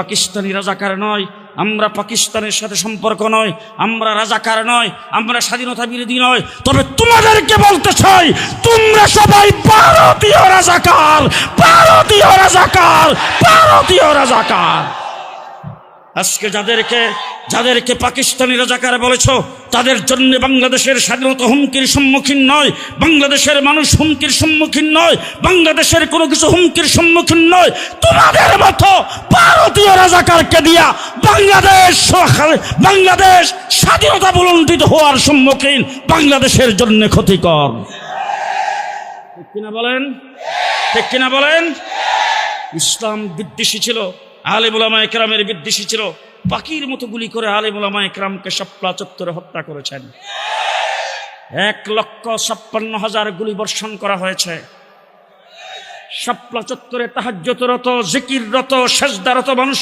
পাকিস্তানি রাজাকার নয়, আমরা পাকিস্তানের সাথে সম্পর্ক নয়, আমরা রাজাকার নয়, আমরা স্বাধীনতা বিরোধী নয়। তবে তোমাদেরকে বলতে চাই, তোমরা সবাই ভারতীয় রাজাকার, ভারতীয় রাজাকার, ভারতীয় রাজাকার। আজকে যাদেরকে পাকিস্তানি রাজাকার বলেছ, তাদের জন্য বাংলাদেশের স্বাধীনতা হুমকির সম্মুখীন নয়, বাংলাদেশের মানুষ হুমকির সম্মুখীন নয়, বাংলাদেশের কোনো কিছু হুমকির সম্মুখীন নয়। তোমাদের মতো ভারতীয় রাজাকারকে দিয়া বাংলাদেশ স্বাধীনতা বুলন্দিত হওয়ার সম্মুখীন, বাংলাদেশের জন্য ক্ষতিকর। ঠিক কিনা বলেন? ঠিক কিনা বলেন? ইসলাম বিদ্বেষী ছিল, আলেম উলামা একরামের বিদ্বেষী ছিল। পাখির মতো গুলি করে আলেম উলামা একরামকে শাপলা চত্বরে হত্যা করেছেন। 1,56,000 গুলি বর্ষণ করা হয়েছে। শাপলা চত্বরে তাহাজ্জুদরত, জিকিররত, সেজদারত মানুষ